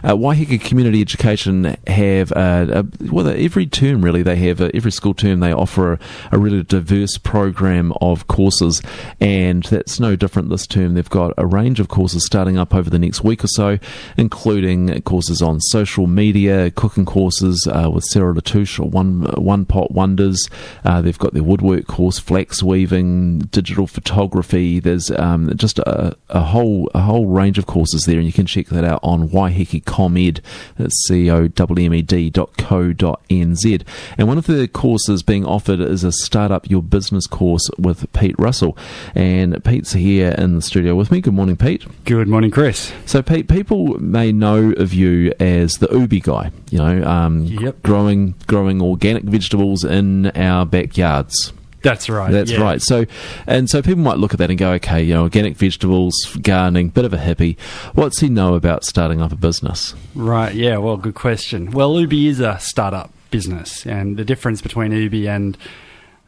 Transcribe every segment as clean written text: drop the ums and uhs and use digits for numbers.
Waiheke Community Education have, every term really, they have, every school term they offer a really diverse program of courses, and that's no different this term. They've got a range of courses starting up over the next week or so, including courses on social media, cooking courses with Sarah Latouche, or One Pot Wonders. They've got their woodwork course, flax weaving, digital photography. There's just a whole range of courses there, and you can check that out on Waiheke ComEd. That's COMMED.co.nz. And one of the courses being offered is a Start Up Your Business course with Pete Russell. And Pete's here in the studio with me. Good morning, Pete. Good morning, Chris. So, Pete, people may know of you as the Ubi guy, Yep. growing organic vegetables in our backyards. That's right. That's right. So people might look at that and go, okay, organic vegetables, gardening, bit of a hippie. What's he know about starting up a business? Right, yeah, well, good question. Well, Ubi is a startup business, and the difference between Ubi and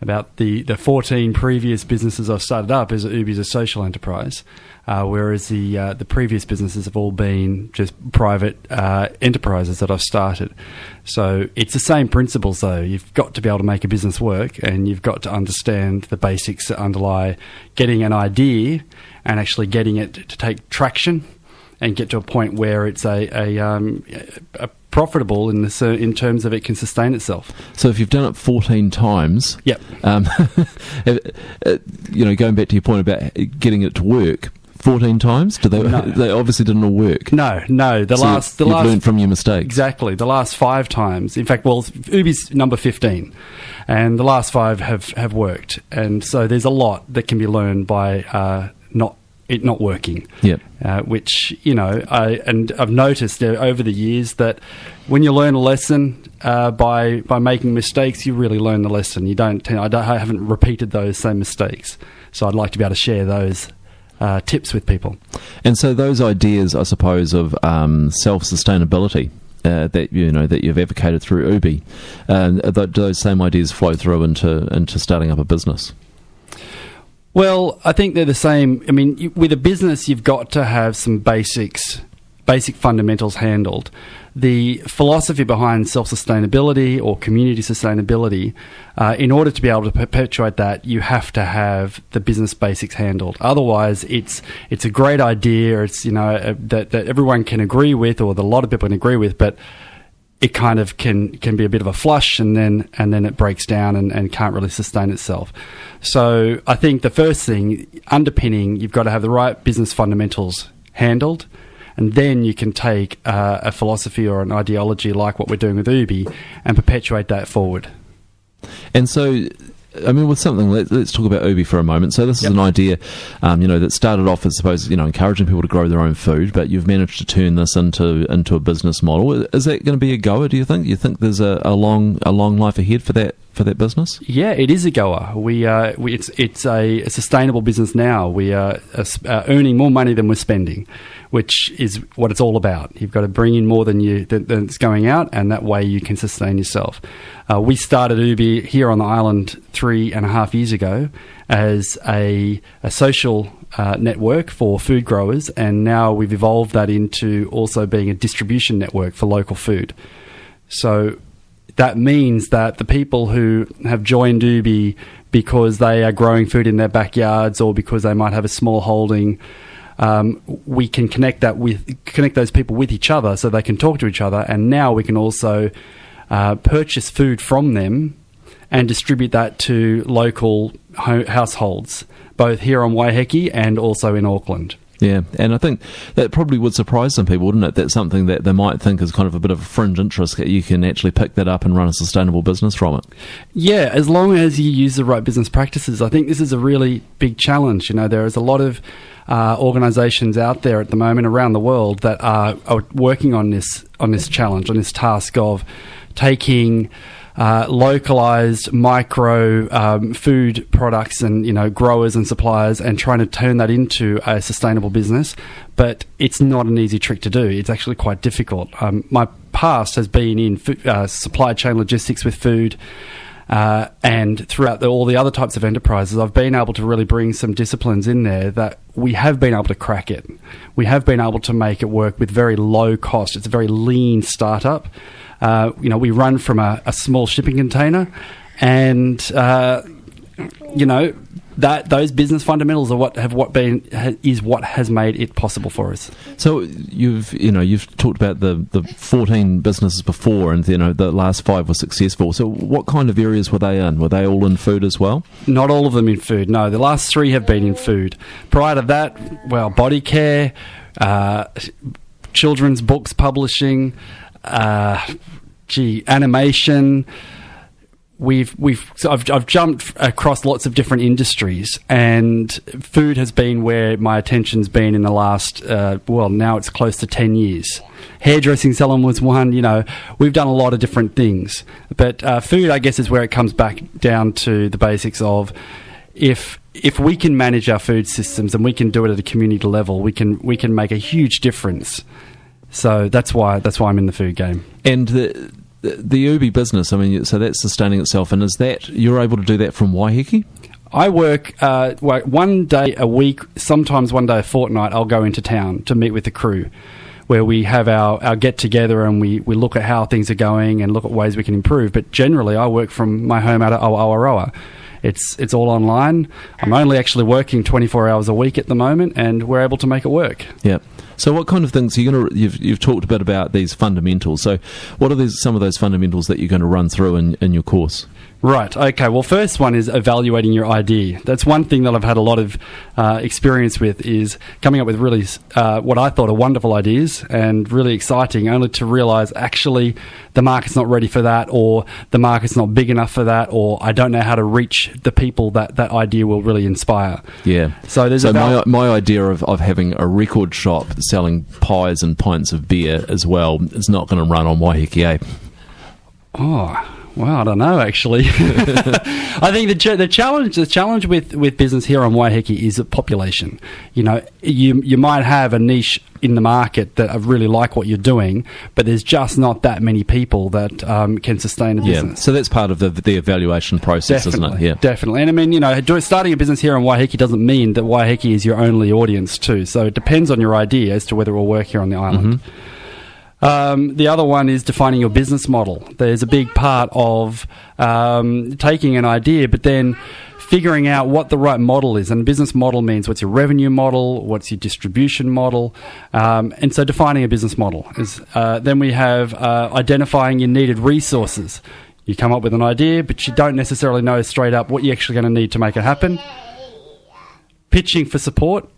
about the 14 previous businesses I've started up is that Ubi is a social enterprise, whereas the previous businesses have all been just private enterprises that I've started. So it's the same principles, though. You've got to be able to make a business work, and you've got to understand the basics that underlie getting an idea and actually getting it to take traction and get to a point where it's a profitable in terms of it can sustain itself. So if you've done it 14 times, yep. Going back to your point about getting it to work 14 times, they obviously didn't all work. No. You've learned from your mistakes. Exactly. The last 5 times, in fact, Ubi's number 15, and the last 5 have worked, and so there's a lot that can be learned by it not working. Yep. Which I've noticed over the years that when you learn a lesson by making mistakes, you really learn the lesson. I haven't repeated those same mistakes, so I'd like to be able to share those tips with people. And so those ideas, I suppose, of self-sustainability that you've advocated through Ubi, those same ideas flow through into starting up a business. Well, I think they're the same. I mean, with a business, you've got to have some basic fundamentals handled. The philosophy behind self-sustainability or community sustainability, in order to be able to perpetuate that, you have to have the business basics handled. Otherwise, it's a great idea. It's that everyone can agree with, or that a lot of people can agree with, but it kind of can be a bit of a flush, and then it breaks down and can't really sustain itself. So I think the first thing, underpinning, you've got to have the right business fundamentals handled, and then you can take a philosophy or an ideology like what we're doing with Ubi and perpetuate that forward. And so, with something, let's talk about Ubi for a moment. So this is an idea, that started off as, encouraging people to grow their own food, but you've managed to turn this into a business model. Is that going to be a goer, do you think? Do you think there's a long life ahead for that business? Yeah, it is a goer. It's a sustainable business now. We are earning more money than we're spending, which is what it's all about. You've got to bring in more than it's going out, and that way you can sustain yourself. We started Ubi here on the island 3.5 years ago as a social network for food growers, and now we've evolved that into also being a distribution network for local food. So that means that the people who have joined Ubi because they are growing food in their backyards, or because they might have a small holding, we can connect those people with each other so they can talk to each other, and now we can also purchase food from them and distribute that to local households, both here on Waiheke and also in Auckland. Yeah, and I think that probably would surprise some people, wouldn't it? That's something that they might think is kind of a bit of a fringe interest, that you can actually pick that up and run a sustainable business from it. Yeah, as long as you use the right business practices. I think this is a really big challenge. There is a lot of organisations out there at the moment around the world that are working on this challenge, on this task of taking localized micro food products and growers and suppliers and trying to turn that into a sustainable business. But it's not an easy trick to do. It's actually quite difficult. My past has been in supply chain logistics with food, and throughout all the other types of enterprises, I've been able to really bring some disciplines in there that we have been able to crack it. We have been able to make it work with very low cost. It's a very lean startup. We run from a small shipping container, and that those business fundamentals are what has made it possible for us. So you've talked about the 14 businesses before, and the last 5 were successful. So what kind of areas were they in? Were they all in food as well? Not all of them in food. No, the last 3 have been in food. Prior to that, body care, children's books publishing, animation. I've jumped across lots of different industries, and food has been where my attention's been in the last, now it's close to 10 years. Hairdressing salon was one, we've done a lot of different things. But food, I guess, is where it comes back down to the basics of if we can manage our food systems and we can do it at a community level, we can make a huge difference. So that's why I'm in the food game. And the Ubi business, so that's sustaining itself, and is that you're able to do that from Waiheke? I work 1 day a week, sometimes 1 day a fortnight. I'll go into town to meet with the crew, where we have our get together and we look at how things are going and look at ways we can improve. But generally, I work from my home out of Awaroa. It's all online. I'm only actually working 24 hours a week at the moment, and we're able to make it work. Yeah. So what kind of things you've talked a bit about these fundamentals. So what are some of those fundamentals that you're going to run through in your course? Right. Okay. Well, first one is evaluating your idea. That's one thing that I've had a lot of experience with, is coming up with really what I thought are wonderful ideas and really exciting, only to realise actually the market's not ready for that, or the market's not big enough for that, or I don't know how to reach the people that idea will really inspire. Yeah. So there's my idea of having a record shop selling pies and pints of beer as well is not going to run on Waiheke, eh? Oh. Well, I don't know, actually. I think the challenge with business here on Waiheke is the population. You might have a niche in the market that really like what you're doing, but there's just not that many people that can sustain a business. So that's part of the evaluation process, definitely, isn't it? Yeah, definitely. And starting a business here on Waiheke doesn't mean that Waiheke is your only audience too. So it depends on your idea as to whether it will work here on the island. Mm-hmm. The other one is defining your business model. There's a big part of taking an idea, but then figuring out what the right model is. And a business model means what's your revenue model, what's your distribution model, and so defining a business model. Then we have identifying your needed resources. You come up with an idea, but you don't necessarily know straight up what you're actually going to need to make it happen. Pitching for support.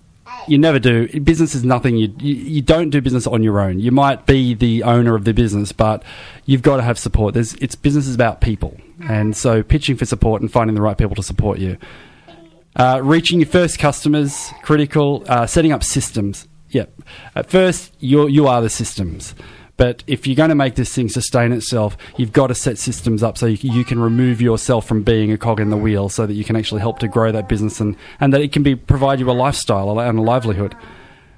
You never do. Business is nothing. You don't do business on your own. You might be the owner of the business, but you've got to have support. Business is about people, and so pitching for support and finding the right people to support you. Reaching your first customers, critical. Setting up systems. Yep. At first, you are the systems. But if you're going to make this thing sustain itself, you've got to set systems up so you can remove yourself from being a cog in the wheel, so that you can actually help to grow that business and that it can provide you a lifestyle and a livelihood,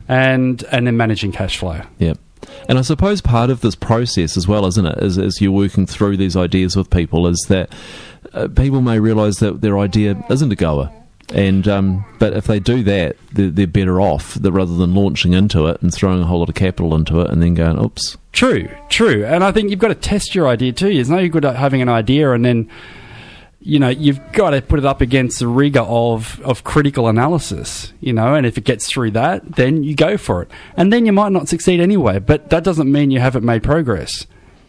and then managing cash flow. Yeah. And I suppose part of this process as well, isn't it, as you're working through these ideas with people, is that people may realise that their idea isn't a goer. And but if they do that, they're better off rather than launching into it and throwing a whole lot of capital into it and then going, oops. True. And I think you've got to test your idea too. It's no good at having an idea and then, you've got to put it up against the rigour of critical analysis, and if it gets through that, then you go for it. And then you might not succeed anyway, but that doesn't mean you haven't made progress.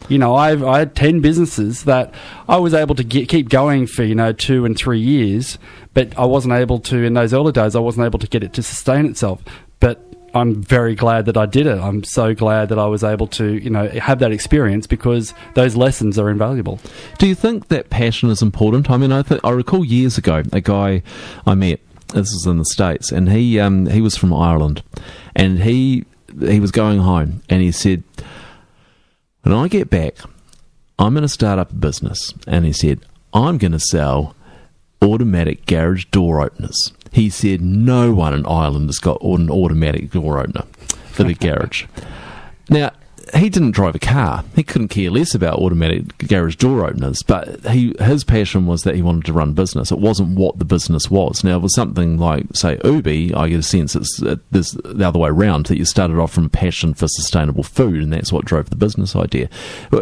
I had 10 businesses that I was able to keep going for, 2 and 3 years, but I wasn't able to, in those early days, I wasn't able to get it to sustain itself. But I'm very glad that I did it. I'm so glad that I was able to, have that experience, because those lessons are invaluable. Do you think that passion is important? I recall years ago, a guy I met, this was in the States, and he was from Ireland, and he was going home, and he said, when I get back, I'm going to start up a business. And he said, I'm going to sell automatic garage door openers. He said, no one in Ireland has got an automatic door opener for the garage. Now, he didn't drive a car. He couldn't care less about automatic garage door openers, but his passion was that he wanted to run business. It wasn't what the business was. Now, with something like, say, Ubi, I get a sense it's the other way around, that you started off from a passion for sustainable food, and that's what drove the business idea.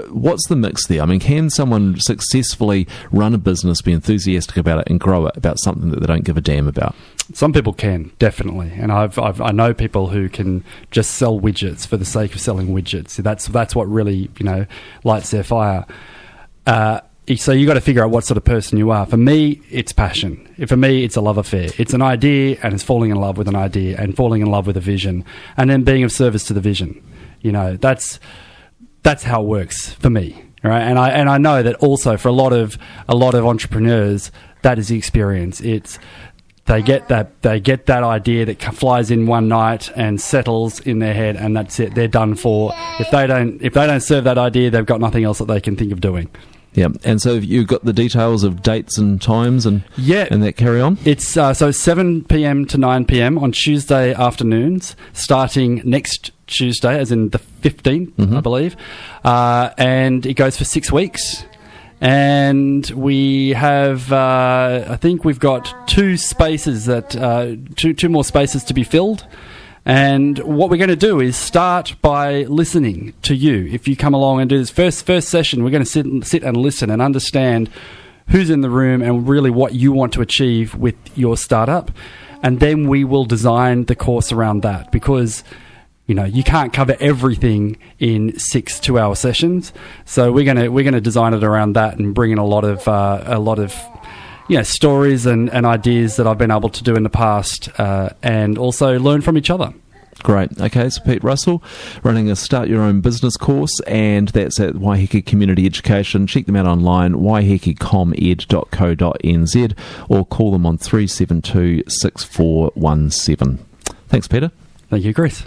What's the mix there? I mean, can someone successfully run a business, be enthusiastic about it, and grow it about something that they don't give a damn about? Some people can, definitely, and I know people who can just sell widgets for the sake of selling widgets. So that's what really, lights their fire. So you got to figure out what sort of person you are. For me, it's passion. For me, it's a love affair. It's an idea, and it's falling in love with an idea, and falling in love with a vision, and then being of service to the vision. That's how it works for me, right? And I know that also for a lot of entrepreneurs, that is the experience. They get that idea that flies in one night and settles in their head, and that's it. They're done for. If they don't serve that idea, they've got nothing else that they can think of doing. Yeah, and so you've got the details of dates and times and that carry on? It's so 7 p.m. to 9 p.m. on Tuesday afternoons, starting next Tuesday, as in the 15th, I believe, and it goes for 6 weeks. And we have, I think we've got two spaces two more spaces to be filled. And what we're going to do is start by listening to you. If you come along and do this first session, we're going to sit and listen and understand who's in the room and really what you want to achieve with your startup. And then we will design the course around that, because you can't cover everything in 6 2-hour sessions. So we're gonna design it around that and bring in a lot of stories and ideas that I've been able to do in the past, and also learn from each other. Great. Okay, so Pete Russell running a Start Your Own Business course, and that's at Waiheke Community Education. Check them out online, waihekecomed.co.nz, or call them on 372 6417. Thanks, Peter. Thank you, Chris.